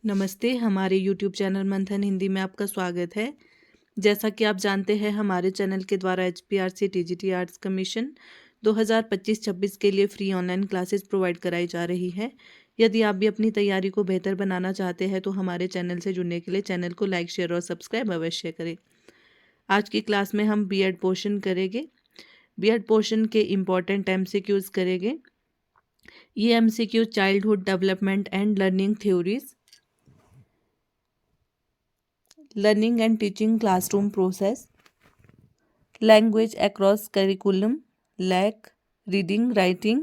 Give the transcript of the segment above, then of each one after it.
नमस्ते, हमारे YouTube channel मंथन हिंदी में आपका स्वागत है। जैसा कि आप जानते हैं, हमारे चैनल के द्वारा एचपीआरसी टीजीटी आर्ट्स कमीशन 2025-26 के लिए फ्री ऑनलाइन क्लासेस प्रोवाइड कराई जा रही है। यदि आप भी अपनी तैयारी को बेहतर बनाना चाहते हैं तो हमारे चैनल से जुड़ने के लिए चैनल को लाइक, शेयर और सब्सक्राइब अवश्य करें। आज की क्लास में हम बीएड पोर्शन करेंगे। बीएड पोर्शन के इम्पॉर्टेंट एमसीक्यूज करेंगे। ये MCQ childhood development and learning theories, learning and teaching classroom process, language across curriculum, lack, reading, writing,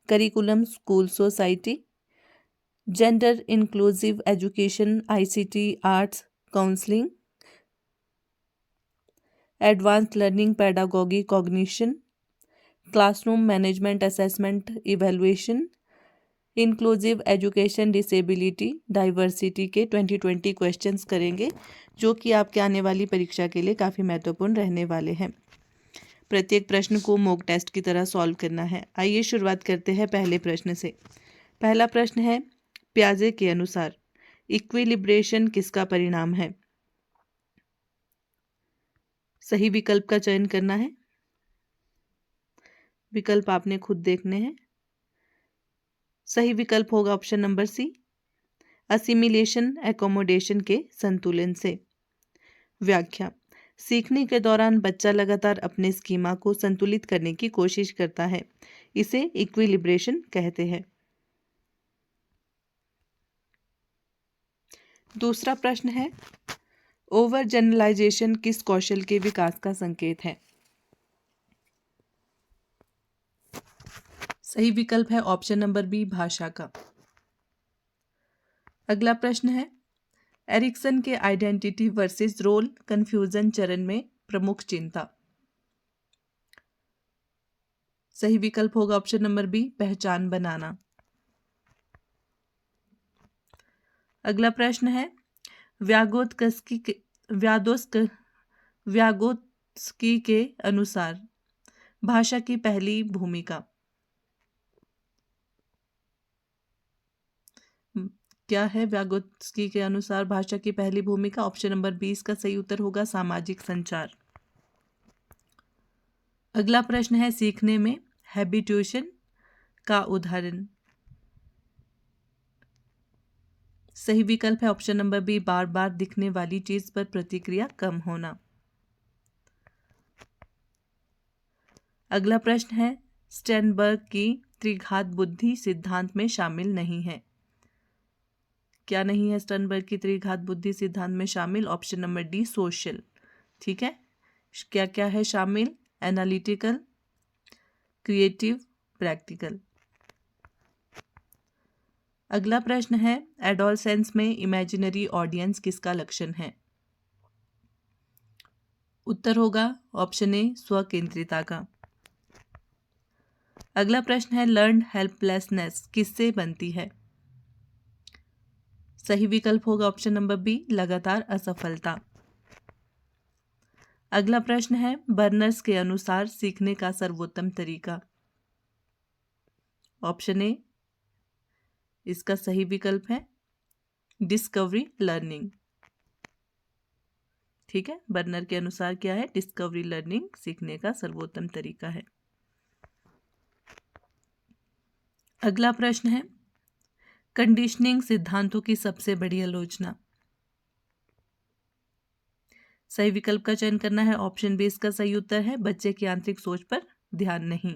curriculum school society, gender inclusive education, ICT, arts, counseling, advanced learning pedagogy cognition, classroom management assessment evaluation, inclusive education disability diversity के 2020 questions करेंगे, जो कि आपके आने वाली परीक्षा के लिए काफ़ी महत्वपूर्ण रहने वाले हैं। प्रत्येक प्रश्न को मॉक टेस्ट की तरह सॉल्व करना है। आइए शुरुआत करते हैं पहले प्रश्न से। पहला प्रश्न है, प्याजे के अनुसार इक्विलिब्रेशन किसका परिणाम है? सही विकल्प का चयन करना है। विकल्प आपने खुद देखने हैं। सही विकल्प होगा option number C, assimilation accommodation के संतुलन से। व्याख्या, सीखने के दौरान बच्चा लगातार अपने स्कीमा को संतुलित करने की कोशिश करता है, इसे इक्विलिब्रेशन कहते हैं। दूसरा प्रश्न है, ओवर जनरलाइजेशन किस कौशल के विकास का संकेत है? सही विकल्प है ऑप्शन नंबर बी, भाषा का। अगला प्रश्न है, एरिक्सन के आइडेंटिटी वर्सेस रोल कंफ्यूजन चरण में प्रमुख चिंता। सही विकल्प होगा ऑप्शन नंबर बी, पहचान बनाना। अगला प्रश्न है, व्यागोत्स्की के अनुसार भाषा की पहली भूमिका क्या है? व्यागोत्स्की के अनुसार भाषा की पहली भूमिका ऑप्शन नंबर 20 का सही उत्तर होगा सामाजिक संचार। अगला प्रश्न है, सीखने में हैबिट्यूशन का उदाहरण। सही विकल्प है ऑप्शन नंबर बी, बार बार दिखने वाली चीज पर प्रतिक्रिया कम होना। अगला प्रश्न है, स्टेनबर्ग की त्रिघात बुद्धि सिद्धांत में शामिल नहीं है। क्या नहीं है स्टर्नबर्ग की त्रिघात बुद्धि सिद्धांत में शामिल? Option number D, social. ठीक है, क्या क्या है शामिल? Analytical, creative, practical. अगला प्रश्न है, एडोलसेंस में इमेजिनरी ऑडियंस किसका लक्षण है? उत्तर होगा ऑप्शन ए, स्वकेंद्रिता का। अगला प्रश्न है, लर्न्ड हेल्पलेसनेस किससे बनती है? सही विकल्प होगा ऑप्शन नंबर बी, लगातार असफलता। अगला प्रश्न है, बर्नर्स के अनुसार सीखने का सर्वोत्तम तरीका। ऑप्शन ए इसका सही विकल्प है, डिस्कवरी लर्निंग। ठीक है, बर्नर के अनुसार क्या है? डिस्कवरी लर्निंग सीखने का सर्वोत्तम तरीका है। अगला प्रश्न है, कंडीशनिंग सिद्धांतों की सबसे बड़ी आलोचना। सही विकल्प का चयन करना है। ऑप्शन बी इसका सही उत्तर है, बच्चे की आंतरिक सोच पर ध्यान नहीं।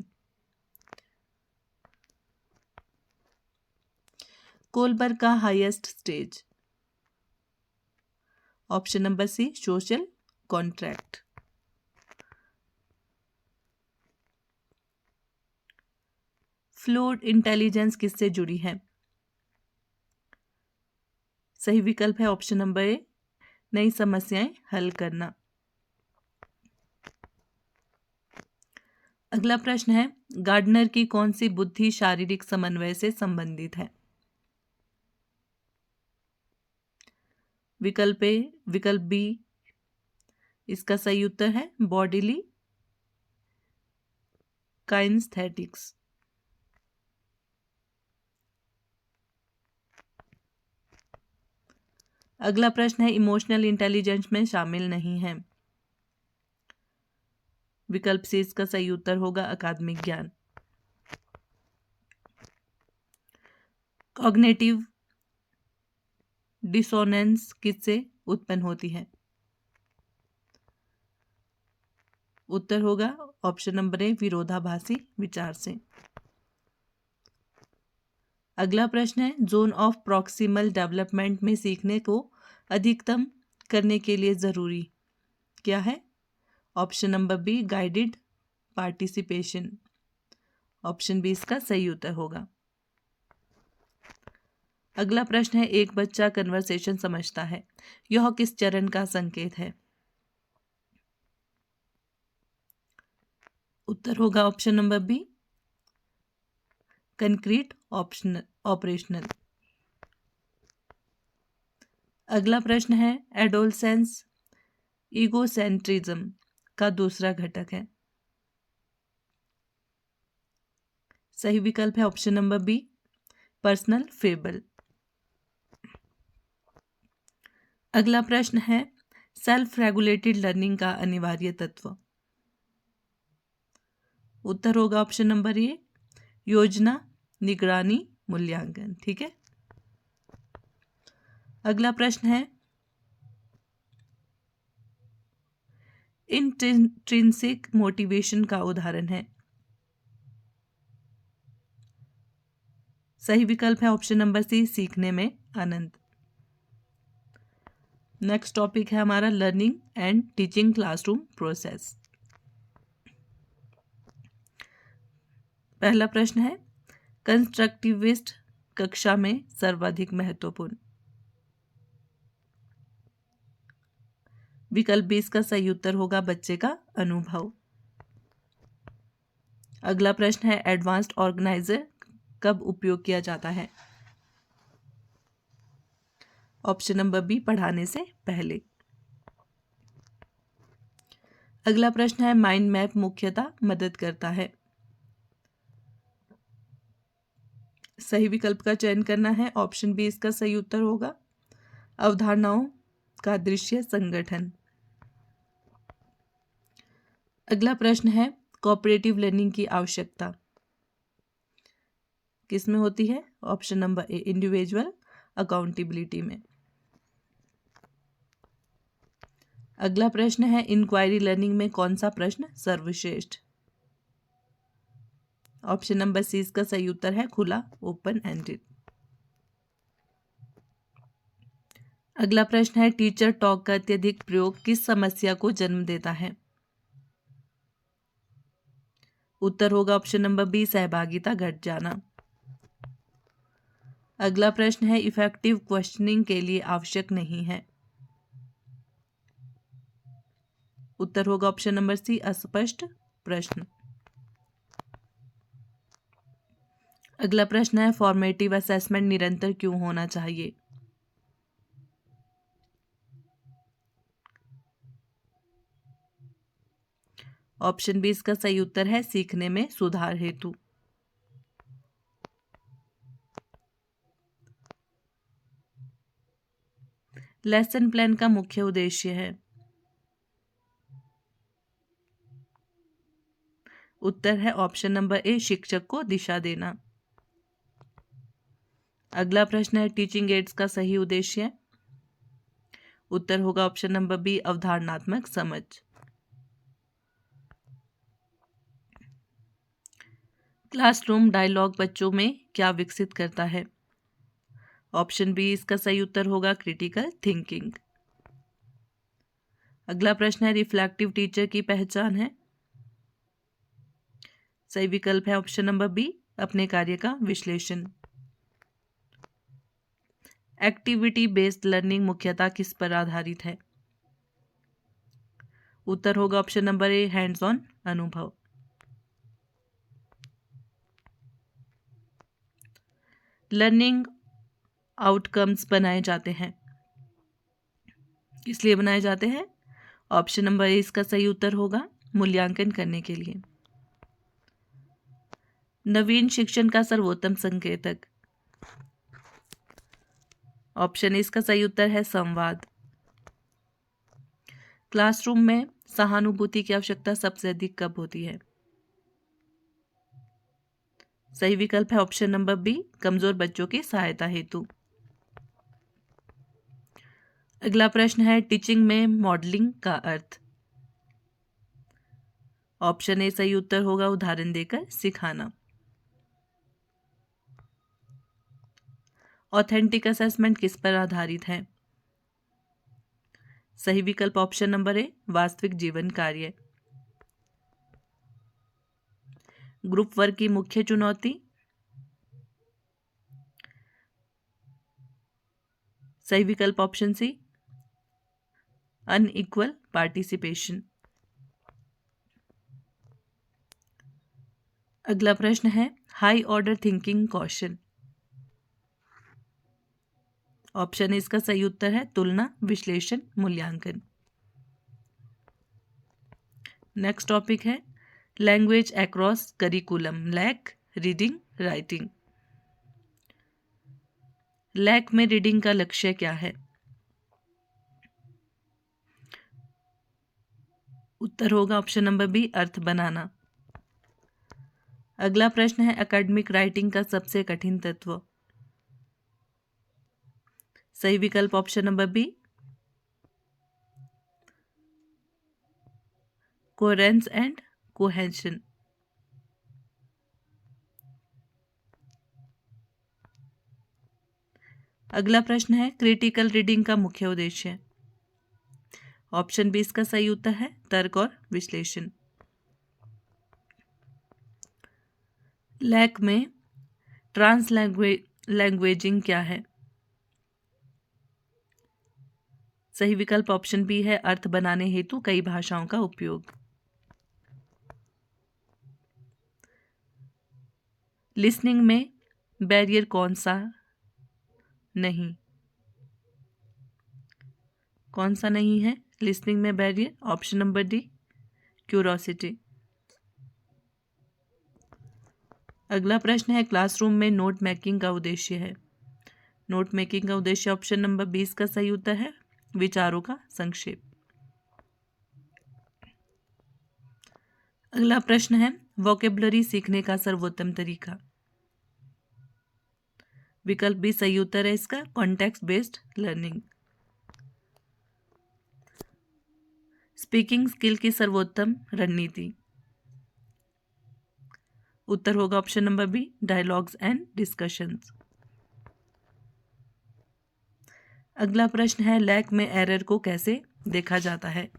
कोलबर्ग का highest stage. Option number C, social contract. Fluid intelligence किससे जुड़ी है? सही विकल्प है ऑप्शन नंबर ए, नई समस्याएं हल करना। अगला प्रश्न है, गार्डनर की कौन सी बुद्धि शारीरिक समन्वय से संबंधित है? विकल्प ए, विकल्प बी इसका सही उत्तर है, बॉडीली काइनेस्थेटिक्स। अगला प्रश्न है इमोशनल इंटेलिजेंस में शामिल नहीं है। विकल्प सी इसका सही उत्तर होगा अकादमिक ज्ञान। कॉग्निटिव डिसोनेंस किससे उत्पन्न होती है? उत्तर होगा ऑप्शन नंबर ए विरोधाभासी विचार से। अगला प्रश्न है जोन ऑफ प्रॉक्सिमल डेवलपमेंट में सीखने को अधिकतम करने के लिए जरूरी क्या है? Option number B guided participation. Option B इसका सही उत्तर होगा। अगला प्रश्न है एक बच्चा कन्वर्सेशन समझता है, यह किस चरण का संकेत है? उत्तर होगा option number B concrete operational. अगला प्रश्न है एडोलसेंस ईगोसेंट्रिज्म का दूसरा घटक है। सही विकल्प है option number B personal fable. अगला प्रश्न है सेल्फ रेगुलेटेड लर्निंग का अनिवार्य तत्व। उत्तर होगा ऑप्शन नंबर ए योजना निगरानी मूल्यांकन। ठीक है। अगला प्रश्न है इंट्रिंसिक मोटिवेशन का उदाहरण है। सही विकल्प है ऑप्शन नंबर सी सीखने में आनंद। नेक्स्ट टॉपिक है हमारा learning and teaching classroom process. पहला प्रश्न है कंस्ट्रक्टिविस्ट कक्षा में सर्वाधिक महत्वपूर्ण। विकल्प बी इसका सही उत्तर होगा बच्चे का अनुभव। अगला प्रश्न है एडवांस्ड ऑर्गेनाइजर कब उपयोग किया जाता है? ऑप्शन नंबर बी पढ़ाने से पहले। अगला प्रश्न है माइंड मैप मुख्यतः मदद करता है। सही विकल्प का चयन करना है। ऑप्शन बी इसका सही उत्तर होगा अवधारणाओं का दृश्य संगठन। अगला प्रश्न है कोऑपरेटिव लर्निंग की आवश्यकता किसमें होती है? Option number A individual accountability में। अगला प्रश्न है इंक्वायरी लर्निंग में कौन सा प्रश्न सर्वश्रेष्ठ? ऑप्शन नंबर सी इसका सही उत्तर है खुला ओपन एंडेड। अगला प्रश्न है टीचर टॉक का अत्यधिक प्रयोग किस समस्या को जन्म देता है? उत्तर होगा ऑप्शन नंबर बी सहभागिता घट जाना। अगला प्रश्न है इफेक्टिव क्वेश्चनिंग के लिए आवश्यक नहीं है। उत्तर होगा ऑप्शन नंबर सी अस्पष्ट प्रश्न। अगला प्रश्न है फॉर्मेटिव असेसमेंट निरंतर क्यों होना चाहिए? ऑप्शन बी इसका सही उत्तर है सीखने में सुधार हेतु। लेसन प्लान का मुख्य उद्देश्य है। उत्तर है ऑप्शन नंबर ए शिक्षक को दिशा देना। अगला प्रश्न है टीचिंग एड्स का सही उद्देश्य है। उत्तर होगा ऑप्शन नंबर बी अवधारणात्मक समझ। क्लासरूम डायलॉग बच्चों में क्या विकसित करता है? ऑप्शन बी इसका सही उत्तर होगा क्रिटिकल थिंकिंग। अगला प्रश्न है रिफ्लेक्टिव टीचर की पहचान है। सही विकल्प है ऑप्शन नंबर बी अपने कार्य का विश्लेषण। एक्टिविटी बेस्ड लर्निंग मुख्यतः किस पर आधारित है? उत्तर होगा option number A hands on अनुभव। लर्निंग आउटकम्स बनाए जाते हैं किस लिए बनाए जाते हैं? ऑप्शन नंबर ए इसका सही उत्तर होगा मूल्यांकन करने के लिए। नवीन शिक्षण का सर्वोत्तम संकेतक। ऑप्शन ए इसका सही उत्तर है संवाद। क्लासरूम में सहानुभूति की आवश्यकता सबसे अधिक कब होती है? सही विकल्प है ऑप्शन नंबर बी, कमजोर बच्चों की सहायता हेतु। अगला प्रश्न है टीचिंग में मॉडलिंग का अर्थ। ऑप्शन ए सही उत्तर होगा उदाहरण देकर सिखाना। ऑथेंटिक असेसमेंट किस पर आधारित है? सही विकल्प ऑप्शन नंबर ए, वास्तविक जीवन कार्य। ग्रुप वर्क की मुख्य चुनौती? सही विकल्प ऑप्शन सी, अनइक्वल पार्टिसिपेशन। अगला प्रश्न है हाई ऑर्डर थिंकिंग कौशल। ऑप्शन इसका सही उत्तर है तुलना, विश्लेषण, मूल्यांकन। नेक्स्ट टॉपिक है language across curriculum, LAC, reading, writing. LAC में रीडिंग का लक्ष्य क्या है? उत्तर होगा ऑप्शन नंबर बी, अर्थ बनाना। अगला प्रश्न है एकेडमिक राइटिंग का सबसे कठिन तत्व। सही विकल्प option number B, coherence and cohesion. अगला प्रश्न है क्रिटिकल रीडिंग का मुख्य उद्देश्य। ऑप्शन बी इसका सही उत्तर है तर्क और विश्लेषण। लैक में ट्रांस लैंग्वेजिंग क्या है? सही विकल्प ऑप्शन बी है अर्थ बनाने हेतु कई भाषाओं का उपयोग। लिसनिंग में बैरियर कौन सा नहीं है लिसनिंग में barrier? Option number D, curiosity. अगला प्रश्न है क्लासरूम में नोट मेकिंग का उद्देश्य है। नोट मेकिंग का उद्देश्य ऑप्शन नंबर 20 का सही उत्तर है विचारों का संक्षेप। अगला प्रश्न है वोकेबलरी सीखने का सर्वोत्तम तरीका। विकल्प बी सही उत्तर है इसका context based learning. Speaking skill की सर्वोत्तम रणनीति। उत्तर होगा option number B, dialogues and discussions. अगला प्रश्न है लैक में एरर को कैसे देखा जाता है?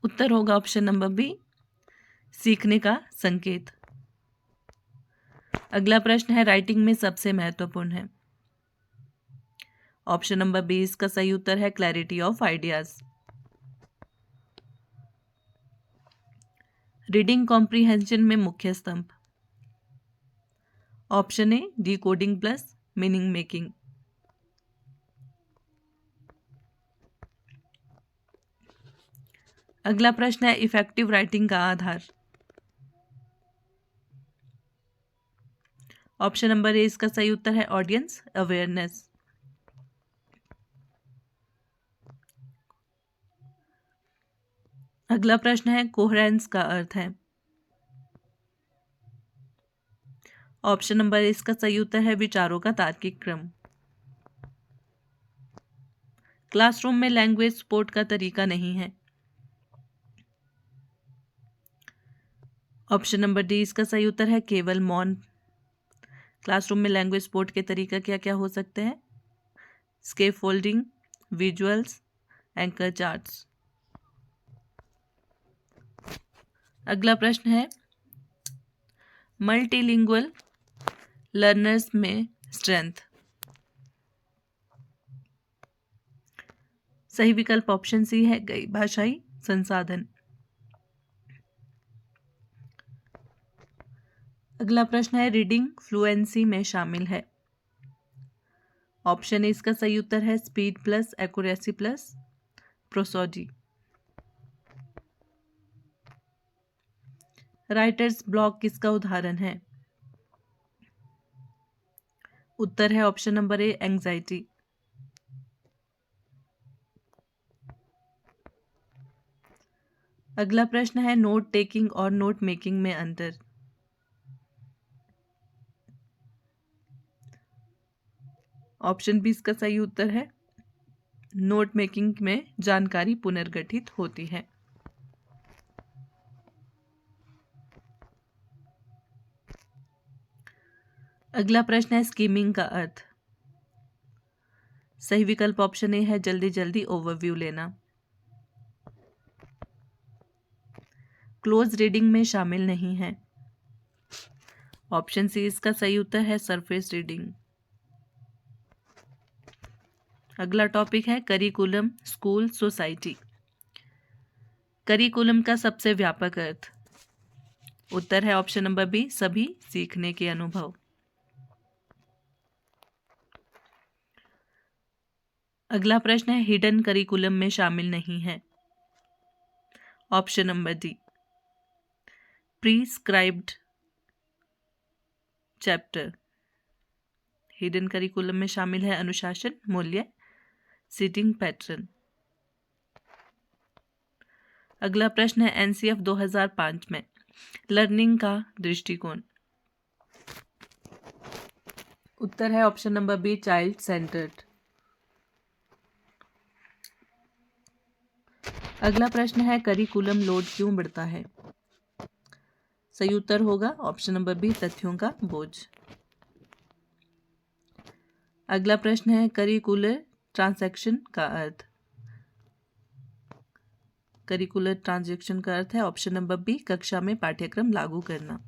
उत्तर होगा ऑप्शन नंबर बी, सीखने का संकेत। अगला प्रश्न है राइटिंग में सबसे महत्वपूर्ण है। ऑप्शन नंबर बी इसका सही उत्तर है clarity of ideas. Reading comprehension में मुख्य स्तंभ। Option A decoding plus meaning making. अगला प्रश्न है इफेक्टिव राइटिंग का आधार। ऑप्शन नंबर ए इसका सही उत्तर है ऑडियंस अवेयरनेस। अगला प्रश्न है कोहेरेंस का अर्थ है। ऑप्शन नंबर ए इसका सही उत्तर है विचारों का तार्किक क्रम। क्लासरूम में लैंग्वेज सपोर्ट का तरीका नहीं है। ऑप्शन नंबर डी इसका सही उत्तर है केवल मौन। क्लासरूम में लैंग्वेज सपोर्ट के तरीका क्या क्या हो सकते हैं? Scaffolding, visuals, anchor charts. अगला प्रश्न है मल्टीलिंगुअल लर्नर्स में स्ट्रेंथ। सही विकल्प ऑप्शन सी है कई भाषाई संसाधन। अगला प्रश्न है रीडिंग फ्लुएंसी में शामिल है। ऑप्शन ए इसका सही उत्तर है speed plus accuracy plus prosody. Writers block किसका उदाहरण है? उत्तर है ऑप्शन नंबर ए, एंजाइटी। अगला प्रश्न है नोट टेकिंग और नोट मेकिंग में अंतर। ऑप्शन बी इसका सही उत्तर है। नोट मेकिंग में जानकारी पुनर्गठित होती है। अगला प्रश्न है स्कीमिंग का अर्थ। सही विकल्प ऑप्शन ए है, जल्दी जल्दी ओवरव्यू लेना। क्लोज रीडिंग में शामिल नहीं है। ऑप्शन सी इसका सही उत्तर है, सरफेस रीडिंग। अगला टॉपिक है करिकुलम, स्कूल, सोसाइटी। करिकुलम का सबसे व्यापक अर्थ। उत्तर है ऑप्शन नंबर बी, सभी सीखने के अनुभव। अगला प्रश्न है हिडन करिकुलम में शामिल नहीं है। Option number D, prescribed chapter. Hidden curriculum में शामिल है अनुशासन, मूल्य, सीटिंग पैटर्न। अगला प्रश्न है एनसीएफ 2005 में लर्निंग का दृष्टिकोण। उत्तर है option number B, child centred. अगला प्रश्न है करिकुलम लोड क्यों बढ़ता है? सही उत्तर होगा ऑप्शन नंबर बी, तथ्यों का बोझ। अगला प्रश्न है करिकुलर ट्रांजैक्शन का अर्थ। करिकुलर ट्रांजैक्शन का अर्थ है ऑप्शन नंबर बी, कक्षा में पाठ्यक्रम लागू करना।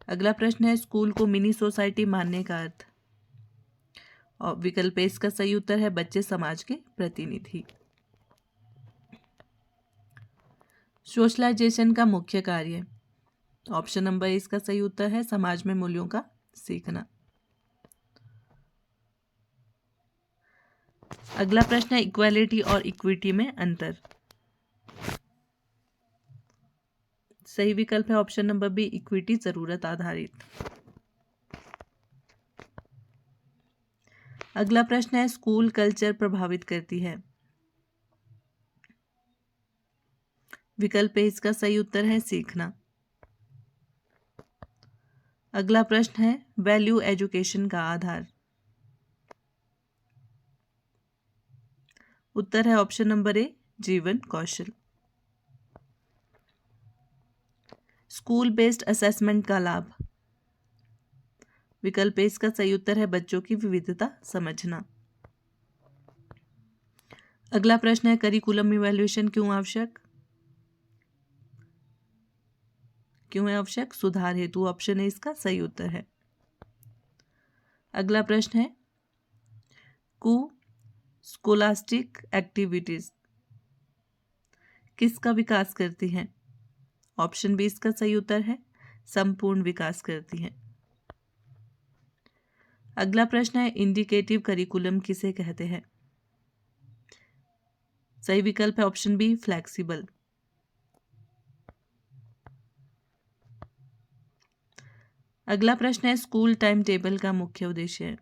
अगला प्रश्न है स्कूल को मिनी सोसाइटी मानने का अर्थ। और विकल्प ए इसका सही उत्तर है, बच्चे समाज के प्रतिनिधि। सोशलाइजेशन का मुख्य कार्य। ऑप्शन नंबर ए इसका सही उत्तर है, समाज में मूल्यों का सीखना। अगला प्रश्न है इक्वालिटी और इक्विटी में अंतर। सही विकल्प है ऑप्शन नंबर बी, इक्विटी जरूरत आधारित। अगला प्रश्न है स्कूल कल्चर प्रभावित करती है। विकल्प ए इसका सही उत्तर है, सीखना। अगला प्रश्न है वैल्यू एजुकेशन का आधार। उत्तर है ऑप्शन नंबर ए, जीवन कौशल। स्कूल बेस्ड असेसमेंट का लाभ। विकल्प ए इसका सही उत्तर है, बच्चों की विविधता समझना। अगला प्रश्न है करिकुलम इवैल्यूएशन क्यों आवश्यक? क्यों है आवश्यक? सुधार हेतु। ऑप्शन ए इसका सही उत्तर है। अगला प्रश्न है कु स्कोलास्टिक एक्टिविटीज किसका विकास करती हैं? ऑप्शन बी इसका सही उत्तर है, संपूर्ण विकास करती हैं। अगला प्रश्न है इंडिकेटिव करिकुलम किसे कहते हैं? सही विकल्प है ऑप्शन बी, फ्लेक्सिबल। अगला प्रश्न है स्कूल टाइम टेबल का मुख्य उद्देश्य है।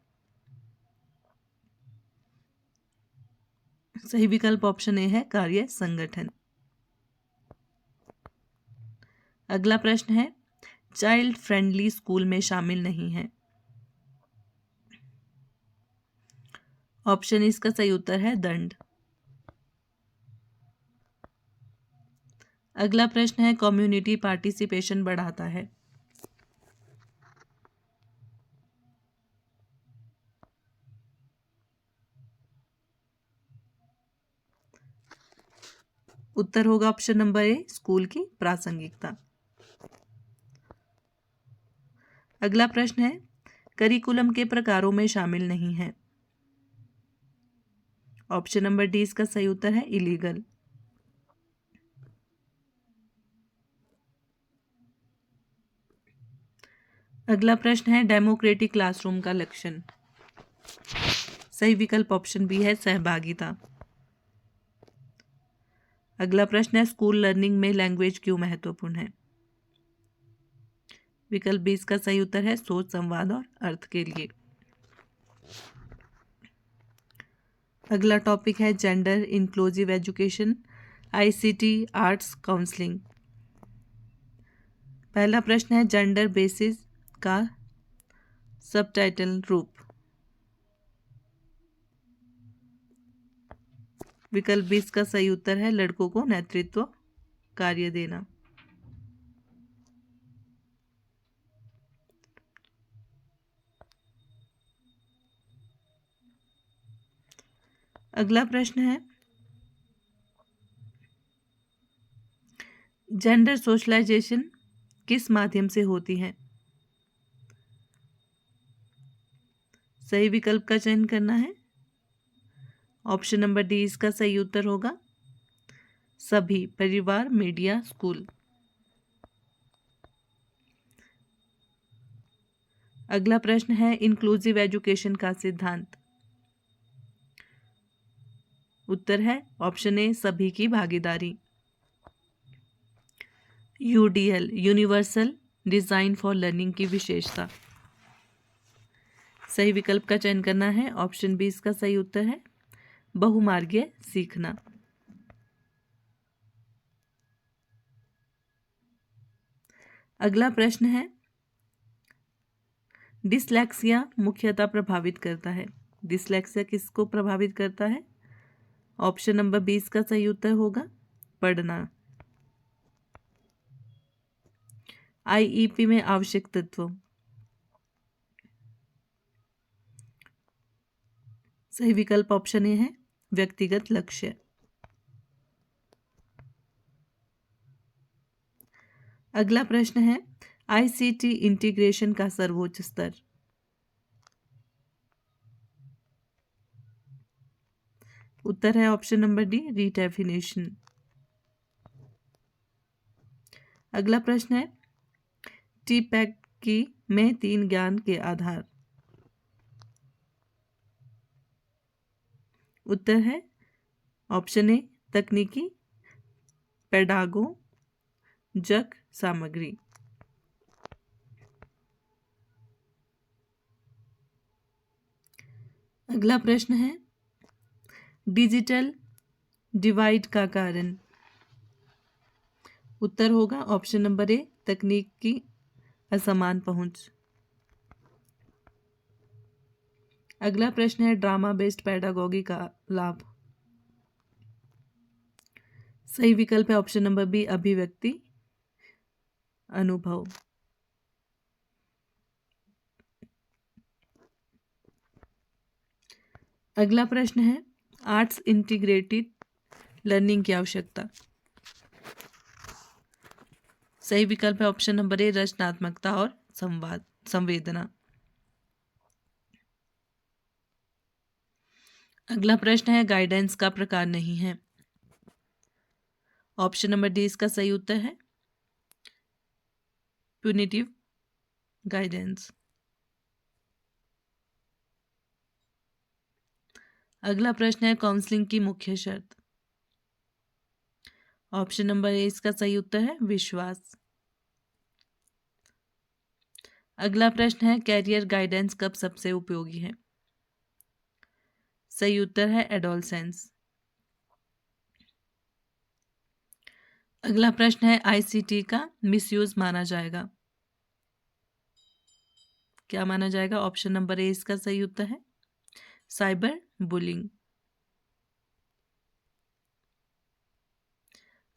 सही विकल्प ऑप्शन ए है, कार्य संगठन। अगला प्रश्न है चाइल्ड फ्रेंडली स्कूल में शामिल नहीं है। ऑप्शन इसका सही उत्तर है, दंड। अगला प्रश्न है कम्युनिटी पार्टिसिपेशन बढ़ाता है। उत्तर होगा ऑप्शन नंबर ए, स्कूल की प्रासंगिकता। अगला प्रश्न है करिकुलम के प्रकारों में शामिल नहीं है। ऑप्शन नंबर डी इसका सही उत्तर है, इलीगल। अगला प्रश्न है डेमोक्रेटिक क्लासरूम का लक्षण। सही विकल्प ऑप्शन बी है, सहभागिता। अगला प्रश्न है, स्कूल लर्निंग में लैंग्वेज क्यों महत्वपूर्ण है? विकल्प 20 का सही उत्तर है सोच, संवाद और अर्थ के लिए। अगला टॉपिक है gender inclusive education, ICT, arts, counselling. पहला प्रश्न है, जेंडर बेसिस का सबटाइटल रूप। विकल्प 20 का सही उत्तर है लड़कों को नेतृत्व कार्य देना। अगला प्रश्न है, जेंडर सोशलाइजेशन किस माध्यम से होती है? सही विकल्प का चयन करना है। ऑप्शन नंबर डी इसका सही उत्तर होगा, सभी, परिवार, मीडिया, स्कूल। अगला प्रश्न है, इंक्लूसिव एजुकेशन का सिद्धांत। उत्तर है ऑप्शन ए, सभी की भागीदारी। UDL, universal design for learning की विशेषता। सही विकल्प का चयन करना है। ऑप्शन बी इसका सही उत्तर है, बहुमार्गीय सीखना। अगला प्रश्न है, डिसलेक्सिया मुख्यतः प्रभावित करता है। डिसलेक्सिया किसको प्रभावित करता है? ऑप्शन नंबर 20 का सही उत्तर होगा, पढ़ना। आईईपी में आवश्यक तत्व। सही विकल्प ऑप्शन ए है, व्यक्तिगत लक्ष्य। अगला प्रश्न है, आईसीटी इंटीग्रेशन का सर्वोच्च स्तर। उत्तर है ऑप्शन नंबर डी, रीडेफिनेशन। अगला प्रश्न है, टीपैक की में 3 ज्ञान के आधार। उत्तर है ऑप्शन ए, तकनीकी, पेडागो, जग, सामग्री। अगला प्रश्न है, डिजिटल डिवाइड का कारण। उत्तर होगा ऑप्शन नंबर ए, तकनीक की असमान पहुंच। अगला प्रश्न है, ड्रामा बेस्ड पेडागोगी का लाभ। सही विकल्प है ऑप्शन नंबर बी, अभिव्यक्ति, अनुभव। अगला प्रश्न है, आर्ट्स इंटीग्रेटेड लर्निंग की आवश्यकता। सही विकल्प है ऑप्शन नंबर ए, रचनात्मकता और संवेदना। अगला प्रश्न है, गाइडेंस का प्रकार नहीं है। ऑप्शन नंबर डी इसका सही उत्तर है, प्यूनिटिव गाइडेंस। अगला प्रश्न है, काउंसलिंग की मुख्य शर्त। ऑप्शन नंबर ए इसका सही उत्तर है, विश्वास। अगला प्रश्न है, कैरियर गाइडेंस कब सबसे उपयोगी है? सही उत्तर है, एडोलसेंस। अगला प्रश्न है, आईसीटी का मिसयूज माना जाएगा। क्या माना जाएगा? ऑप्शन नंबर ए इसका सही उत्तर है, साइबर बुलिंग।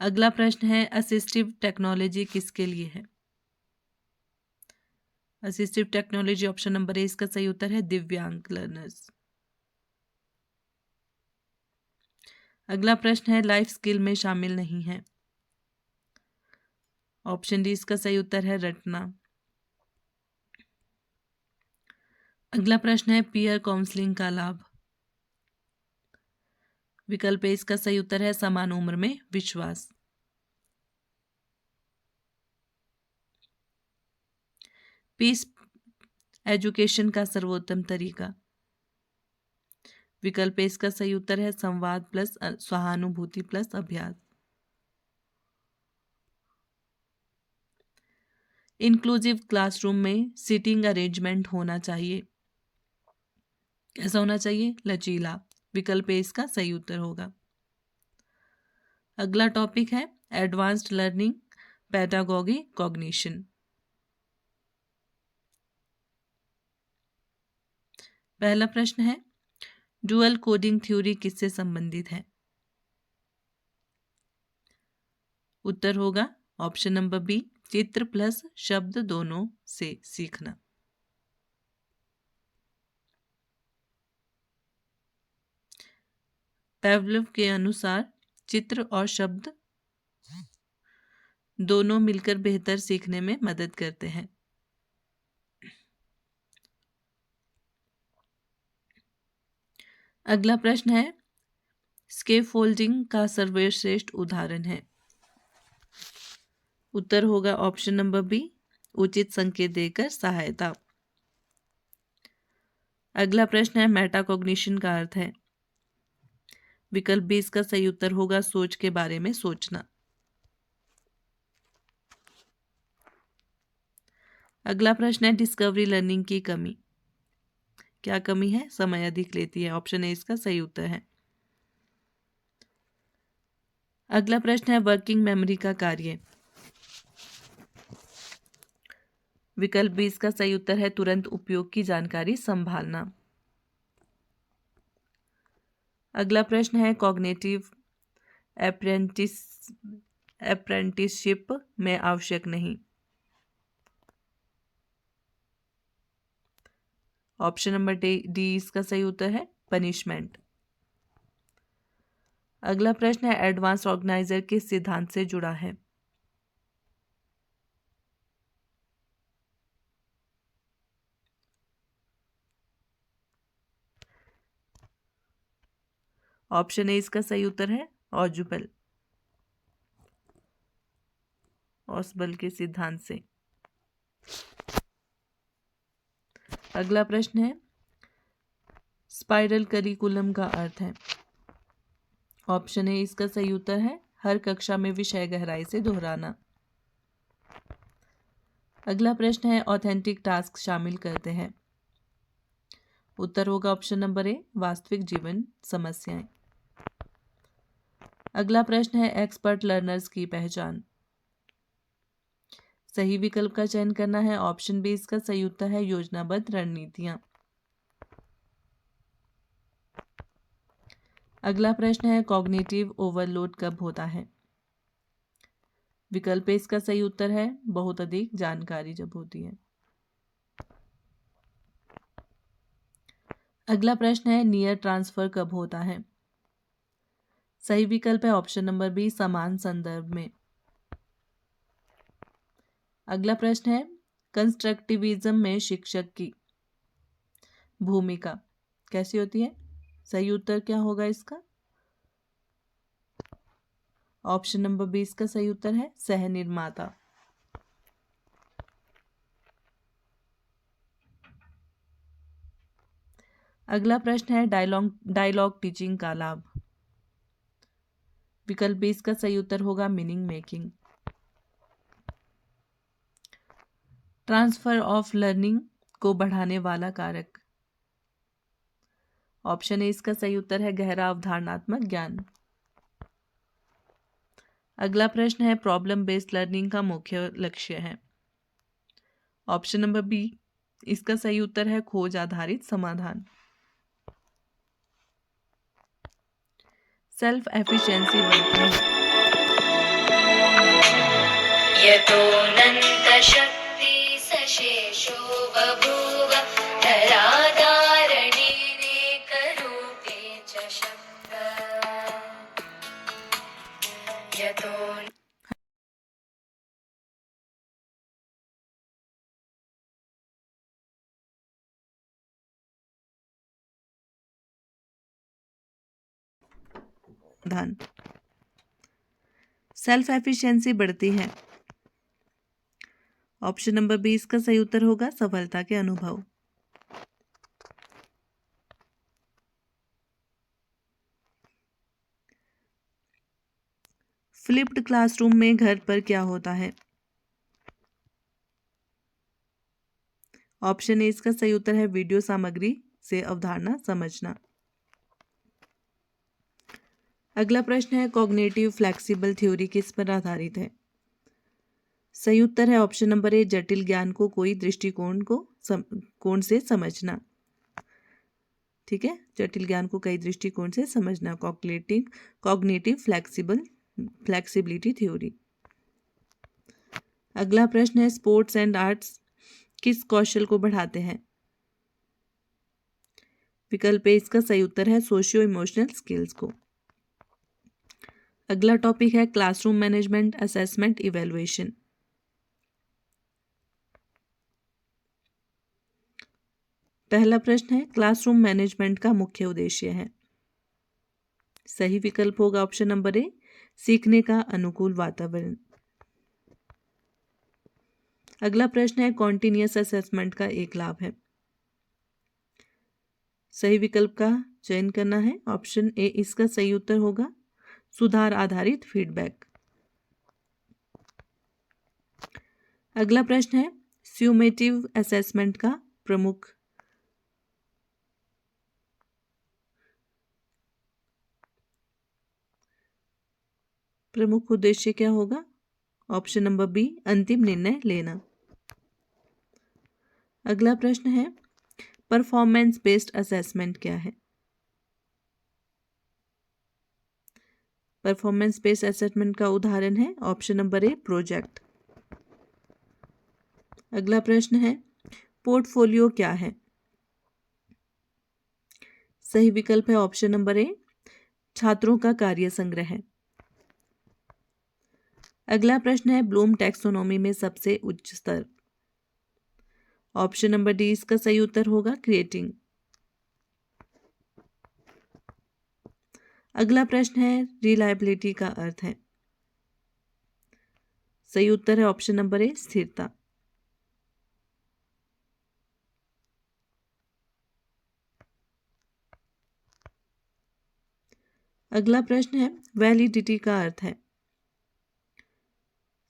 अगला प्रश्न है, असिस्टिव टेक्नोलॉजी किसके लिए है? Assistive technology option number A इसका सही उत्तर है, दिव्यांग लर्नर्स। अगला प्रश्न है, लाइफ स्किल में शामिल नहीं है। ऑप्शन डी इसका सही उत्तर है, रटना। अगला प्रश्न है, पीयर काउंसलिंग का लाभ। विकल्प ए इसका सही उत्तर है, समान उम्र में विश्वास। पीस एजुकेशन का सर्वोत्तम तरीका। विकल्प ए इसका सही उत्तर है, संवाद प्लस सहानुभूति प्लस अभ्यास। इंक्लूसिव क्लासरूम में सीटिंग अरेंजमेंट होना चाहिए। कैसा होना चाहिए? लचीला। विकल्प ए इसका सही उत्तर होगा। अगला टॉपिक है एडवांस्ड लर्निंग, पेडागोगी, कॉग्निशन। पहला प्रश्न है डुअल कोडिंग थ्योरी किससे संबंधित है? उत्तर होगा ऑप्शन नंबर बी, चित्र प्लस शब्द दोनों से सीखना। पेवलोव के अनुसार चित्र और शब्द दोनों मिलकर बेहतर सीखने में मदद करते हैं। अगला प्रश्न है स्कैफोल्डिंग का सर्वश्रेष्ठ उदाहरण है। उत्तर होगा ऑप्शन नंबर बी, उचित संकेत देकर सहायता। अगला प्रश्न है मेटाकॉग्निशन का अर्थ है। विकल्प बी इसका सही उत्तर होगा सोच के बारे में सोचना। अगला प्रश्न है डिस्कवरी लर्निंग की कमी। क्या कमी है? समय अधिक लेती है। ऑप्शन ए इसका सही उत्तर है। अगला प्रश्न है वर्किंग मेमोरी का कार्य। विकल्प बी इसका सही उत्तर है तुरंत उपयोग की जानकारी संभालना। अगला प्रश्न है कॉग्निटिव अप्रेंटिसशिप में आवश्यक नहीं। ऑप्शन नंबर डी इसका सही उत्तर है पनिशमेंट। अगला प्रश्न है एडवांस ऑर्गेनाइजर किस सिद्धांत से जुड़ा है? ऑप्शन ए इसका सही उत्तर है ऑसबल के सिद्धांत से। अगला प्रश्न है स्पाइरल करिकुलम का अर्थ है। ऑप्शन ए इसका सही उत्तर है हर कक्षा में विषय गहराई से दोहराना। अगला प्रश्न है ऑथेंटिक टास्क शामिल करते हैं। उत्तर होगा ऑप्शन नंबर ए वास्तविक जीवन समस्याएं। अगला प्रश्न है एक्सपर्ट लर्नर्स की पहचान। सही विकल्प का चयन करना है। ऑप्शन बी इसका सही उत्तर है योजनाबद्ध रणनीतियां। अगला प्रश्न है कॉग्निटिव ओवरलोड कब होता है? विकल्प ए इसका सही उत्तर है बहुत अधिक जानकारी जब होती है। अगला प्रश्न है नियर ट्रांसफर कब होता है? सही विकल्प है ऑप्शन नंबर बी समान संदर्भ में। अगला प्रश्न है कंस्ट्रक्टिविज्म में शिक्षक की भूमिका कैसी होती है? सही उत्तर क्या होगा इसका? ऑप्शन नंबर बी इसका सही उत्तर है सह निर्माता। अगला प्रश्न है डायलॉग टीचिंग का लाभ। विकल्प बी इसका सही उत्तर होगा meaning making. Transfer of learning को बढ़ाने वाला कारक। ऑप्शन ए इसका सही उत्तर है गहरा अवधारणात्मक ज्ञान। अगला प्रश्न है प्रॉब्लम बेस्ड लर्निंग का मुख्य लक्ष्य है। ऑप्शन नंबर बी इसका सही उत्तर है खोज आधारित समाधान। सेल्फ एफिशिएंसी बढ़ती है। यतोऽनन्तशक्ति सशेषो बभूव धराधारणेनेकरूपे च शक्तः यतो धान सेल्फ एफिशिएंसी बढ़ती है। ऑप्शन नंबर बी इसका सही उत्तर होगा सफलता के अनुभव। फ्लिप्ड क्लासरूम में घर पर क्या होता है? ऑप्शन ए इसका सही उत्तर है वीडियो सामग्री से अवधारणा समझना। अगला प्रश्न है कॉग्निटिव फ्लेक्सिबल थ्योरी किस पर आधारित है? सही उत्तर है ऑप्शन नंबर ए जटिल ज्ञान को कोई दृष्टिकोण कोण से समझना। ठीक है, जटिल ज्ञान को कई दृष्टिकोण से समझना, कॉग्निटिव फ्लेक्सिबिलिटी थ्योरी। अगला प्रश्न है स्पोर्ट्स एंड आर्ट्स किस कौशल को बढ़ाते हैं? विकल्प ए इसका सही उत्तर है सोशियो इमोशनल स्किल्स को। अगला टॉपिक है क्लासरूम मैनेजमेंट असेसमेंट इवैल्यूएशन। पहला प्रश्न है क्लासरूम मैनेजमेंट का मुख्य उद्देश्य है। सही विकल्प होगा ऑप्शन नंबर ए सीखने का अनुकूल वातावरण। अगला प्रश्न है कॉन्टिन्यूअस असेसमेंट का एक लाभ है। सही विकल्प का चयन करना है, ऑप्शन ए इसका सही उत्तर होगा सुधार आधारित फीडबैक। अगला प्रश्न है स्यूमेटिव असेसमेंट का प्रमुख उद्देश्य क्या होगा? ऑप्शन नंबर बी अंतिम निर्णय लेना। अगला प्रश्न है परफॉर्मेंस बेस्ड असेसमेंट क्या है? परफॉर्मेंस बेस्ड असेसमेंट का उदाहरण है ऑप्शन नंबर ए प्रोजेक्ट। अगला प्रश्न है पोर्टफोलियो क्या है? सही विकल्प है ऑप्शन नंबर ए छात्रों का कार्य संग्रह है। अगला प्रश्न है ब्लूम टैक्सोनॉमी में सबसे उच्च स्तर। ऑप्शन नंबर डी इसका सही उत्तर होगा क्रिएटिंग। अगला प्रश्न है रिलायबिलिटी का अर्थ है। सही उत्तर है ऑप्शन नंबर ए स्थिरता। अगला प्रश्न है वैलिडिटी का अर्थ है।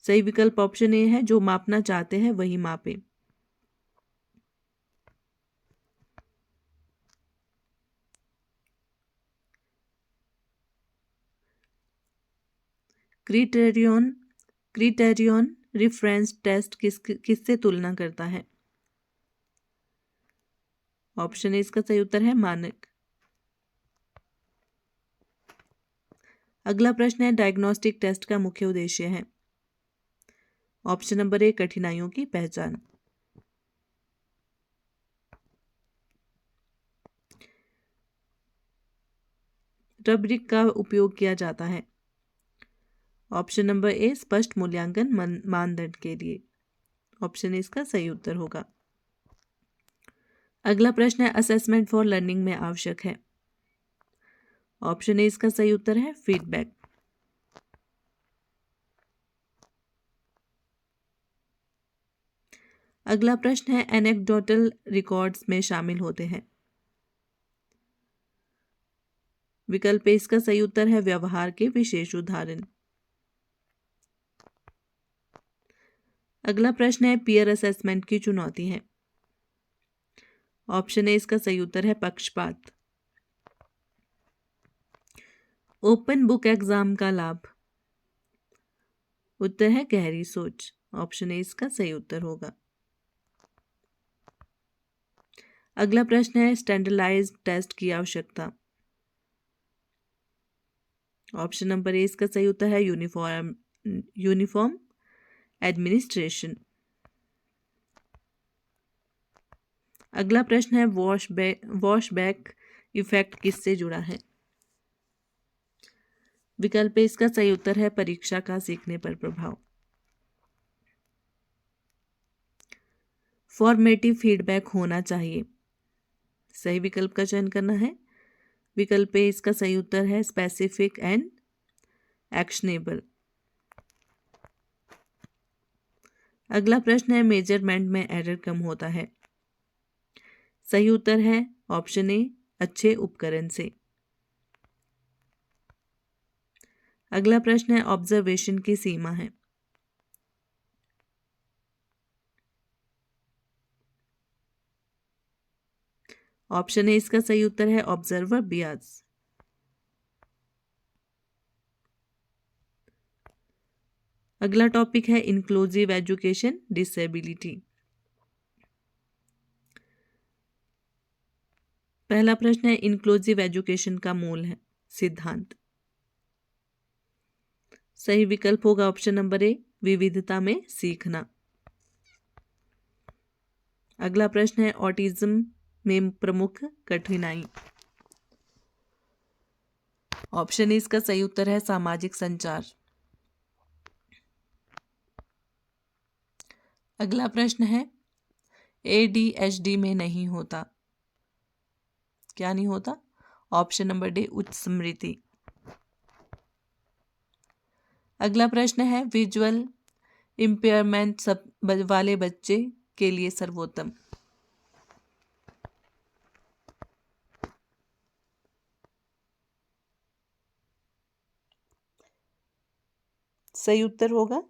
सही विकल्प ऑप्शन ए है जो मापना चाहते हैं वही मापे। क्रिटेरियन रिफरेंस टेस्ट किससे तुलना करता है? ऑप्शन ए इसका सही उत्तर है मानक। अगला प्रश्न है डायग्नोस्टिक टेस्ट का मुख्य उद्देश्य है। ऑप्शन नंबर ए कठिनाइयों की पहचान। रब्रिक का उपयोग किया जाता है। ऑप्शन नंबर ए स्पष्ट मूल्यांकन मानदंड के लिए। ऑप्शन ए इसका सही उत्तर होगा। अगला प्रश्न है असेसमेंट फॉर लर्निंग में आवश्यक है। ऑप्शन ए इसका सही उत्तर है फीडबैक। अगला प्रश्न है एनेक्डोटल रिकॉर्ड्स में शामिल होते हैं। विकल्प ए इसका सही उत्तर है व्यवहार के विशेष उदाहरण। अगला प्रश्न है पीयर असेसमेंट की चुनौती है। ऑप्शन ए इसका सही उत्तर है पक्षपात। ओपन बुक एग्जाम का लाभ। उत्तर है गहरी सोच। ऑप्शन ए इसका सही उत्तर होगा। अगला प्रश्न है स्टैंडर्डाइज्ड टेस्ट की आवश्यकता। ऑप्शन नंबर ए इसका सही उत्तर है यूनिफॉर्म एडमिनिस्ट्रेशन। अगला प्रश्न है वॉश बैक इफेक्ट किससे जुड़ा है? विकल्प ए इसका सही उत्तर है परीक्षा का सीखने पर प्रभाव। फॉर्मेटिव फीडबैक होना चाहिए। सही विकल्प का चयन करना है। विकल्प ए इसका सही उत्तर है स्पेसिफिक एंड एक्शनेबल। अगला प्रश्न है मेजरमेंट में एरर कम होता है। सही उत्तर है ऑप्शन ए अच्छे उपकरण से। अगला प्रश्न है ऑब्जर्वेशन की सीमा है। ऑप्शन ए इसका सही उत्तर है ऑब्जर्वर बियाज। अगला टॉपिक है इंक्लूसिव एजुकेशन डिसेबिलिटी। पहला प्रश्न है इंक्लूसिव एजुकेशन का मूल है सिद्धांत। सही विकल्प होगा ऑप्शन नंबर ए विविधता में सीखना। अगला प्रश्न है ऑटिज्म में प्रमुख कठिनाई। ऑप्शन ए इसका सही उत्तर है सामाजिक संचार। अगला प्रश्न है ADHD में नहीं होता, क्या नहीं होता? ऑप्शन नंबर डी उच्च स्मृति। अगला प्रश्न है विजुअल इम्पेयरमेंट सब वाले बच्चे के लिए सर्वोत्तम। सही उत्तर होगा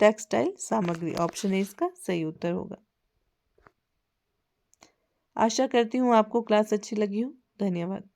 टेक्सटाइल सामग्री। ऑप्शन ए इसका सही उत्तर होगा। आशा करती हूँ आपको क्लास अच्छी लगी हो। धन्यवाद।